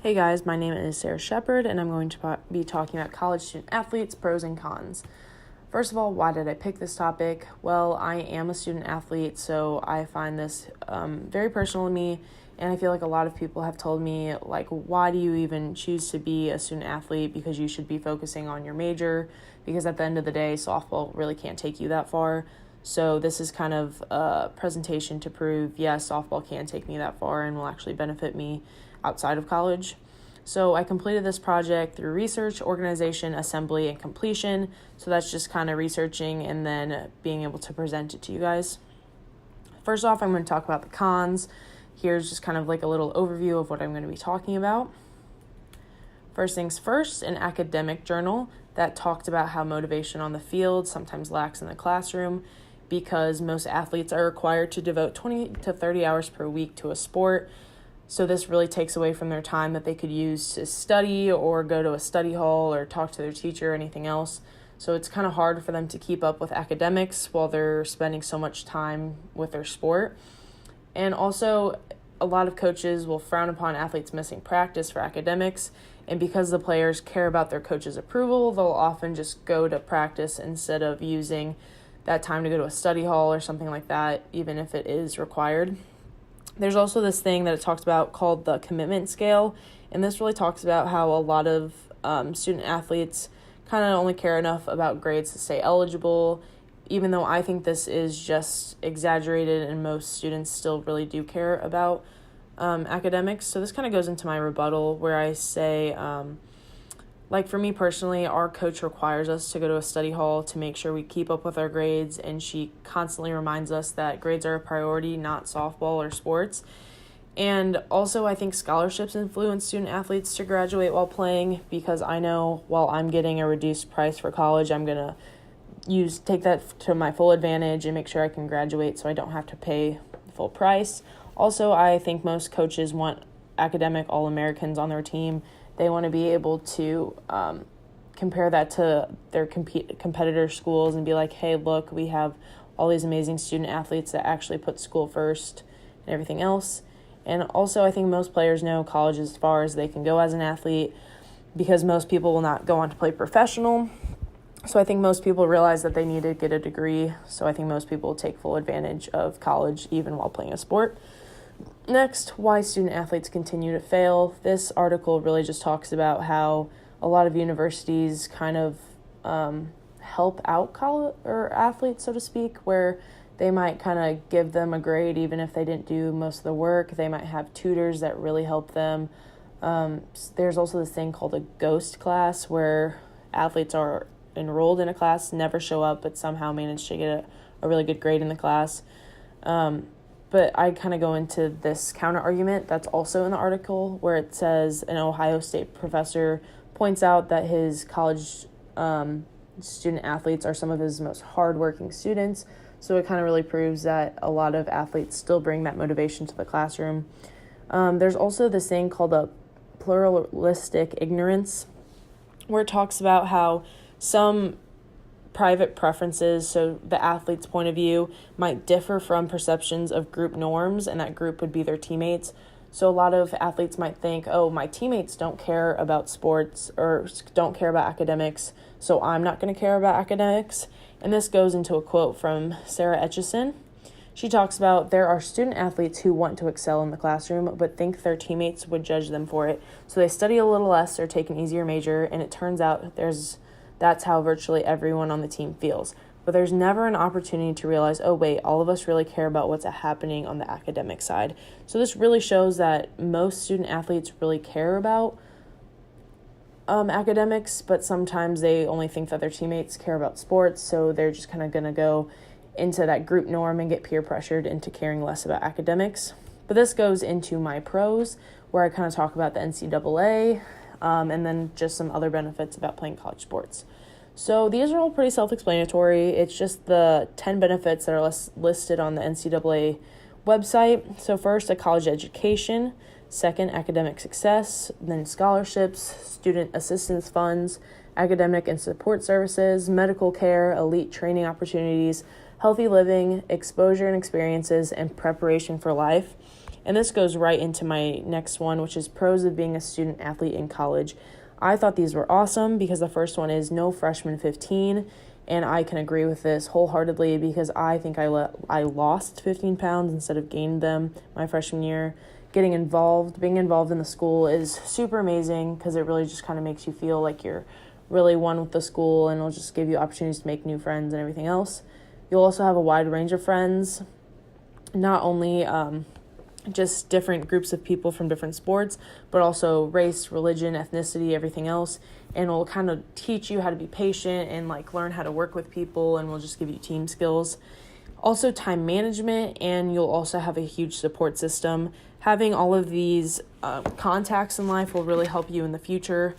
Hey guys, my name is Sarah Shepard, and I'm going to be talking about college student athletes, pros and cons. First of all, why did I pick this topic? Well, I am a student athlete, so I find this very personal to me, and I feel like a lot of people have told me, like, why do you even choose to be a student athlete? Because you should be focusing on your major, because at the end of the day, softball really can't take you that far. So this is kind of a presentation to prove, yes, softball can take me that far and will actually benefit me outside of college. So I completed this project through research, organization, assembly, and completion. So that's just kind of researching and then being able to present it to you guys. First off, I'm going to talk about the cons. Here's just kind of like a little overview of what I'm going to be talking about. First things first, an academic journal that talked about how motivation on the field sometimes lacks in the classroom because most athletes are required to devote 20 to 30 hours per week to a sport. So this really takes away from their time that they could use to study or go to a study hall or talk to their teacher or anything else. So it's kind of hard for them to keep up with academics while they're spending so much time with their sport. And also, a lot of coaches will frown upon athletes missing practice for academics. And because the players care about their coach's approval, they'll often just go to practice instead of using that time to go to a study hall or something like that, even if it is required. There's also this thing that it talks about called the commitment scale, and this really talks about how a lot of student athletes kind of only care enough about grades to stay eligible, even though I think this is just exaggerated and most students still really do care about academics. So this kind of goes into my rebuttal where I say, like for me personally, our coach requires us to go to a study hall to make sure we keep up with our grades, and she constantly reminds us that grades are a priority, not softball or sports. And also, I think scholarships influence student athletes to graduate while playing, because I know while I'm getting a reduced price for college, I'm going to take that to my full advantage and make sure I can graduate so I don't have to pay the full price. Also, I think most coaches want academic All-Americans on their team. They want to be able to compare that to their competitor schools and be like, hey, look, we have all these amazing student athletes that actually put school first and everything else. And also, I think most players know college as far as they can go as an athlete, because most people will not go on to play professional. So I think most people realize that they need to get a degree. So I think most people take full advantage of college even while playing a sport. Next, why student athletes continue to fail. This article really just talks about how a lot of universities kind of help out college or athletes, so to speak, where they might kind of give them a grade even if they didn't do most of the work. They might have tutors that really help them. There's also this thing called a ghost class where athletes are enrolled in a class, never show up, but somehow manage to get a really good grade in the class. But I kind of go into this counter argument that's also in the article where it says an Ohio State professor points out that his college student athletes are some of his most hardworking students. So it kind of really proves that a lot of athletes still bring that motivation to the classroom. There's also this thing called a pluralistic ignorance, where it talks about how some private preferences, so the athlete's point of view, might differ from perceptions of group norms, and that group would be their teammates. So a lot of athletes might think, oh, my teammates don't care about sports or don't care about academics, so I'm not going to care about academics. And this goes into a quote from Sarah Etchison. She talks about there are student athletes who want to excel in the classroom but think their teammates would judge them for it. So they study a little less or take an easier major, and it turns out that's how virtually everyone on the team feels. But there's never an opportunity to realize, oh, wait, all of us really care about what's happening on the academic side. So this really shows that most student athletes really care about academics, but sometimes they only think that their teammates care about sports, so they're just kind of going to go into that group norm and get peer pressured into caring less about academics. But this goes into my pros, where I kind of talk about the NCAA, and then just some other benefits about playing college sports. So these are all pretty self-explanatory. It's just the 10 benefits that are listed on the NCAA website. So first, a college education. Second, academic success. Then scholarships, student assistance funds, academic and support services, medical care, elite training opportunities, healthy living, exposure and experiences, and preparation for life. And this goes right into my next one, which is pros of being a student athlete in college. I thought these were awesome because the first one is no freshman 15, and I can agree with this wholeheartedly because I think I lost 15 pounds instead of gained them my freshman year. Being involved in the school is super amazing because it really just kind of makes you feel like you're really one with the school, and it'll just give you opportunities to make new friends and everything else. You'll also have a wide range of friends, not only just different groups of people from different sports, but also race, religion, ethnicity, everything else. And it'll kind of teach you how to be patient and like learn how to work with people, and will just give you team skills. Also time management, and you'll also have a huge support system. Having all of these contacts in life will really help you in the future,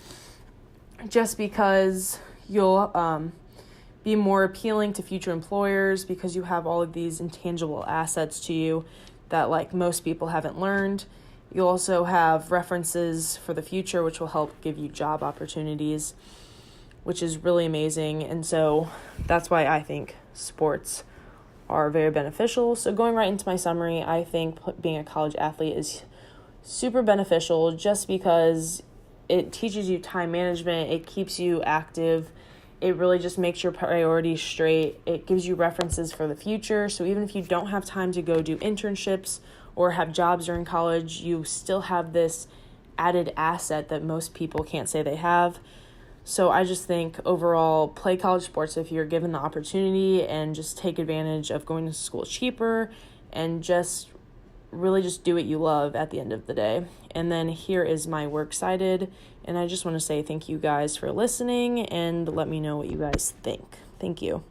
just because you'll be more appealing to future employers because you have all of these intangible assets to you that like most people haven't learned. You'll also have references for the future, which will help give you job opportunities, which is really amazing. And so that's why I think sports are very beneficial. So going right into my summary, I think being a college athlete is super beneficial just because it teaches you time management, it keeps you active, it really just makes your priorities straight, it gives you references for the future. So even if you don't have time to go do internships or have jobs during college, you still have this added asset that most people can't say they have. So I just think overall, play college sports if you're given the opportunity, and just take advantage of going to school cheaper, and just really just do what you love at the end of the day. And then here is my works cited, and I just want to say thank you guys for listening, and let me know what you guys think. Thank you.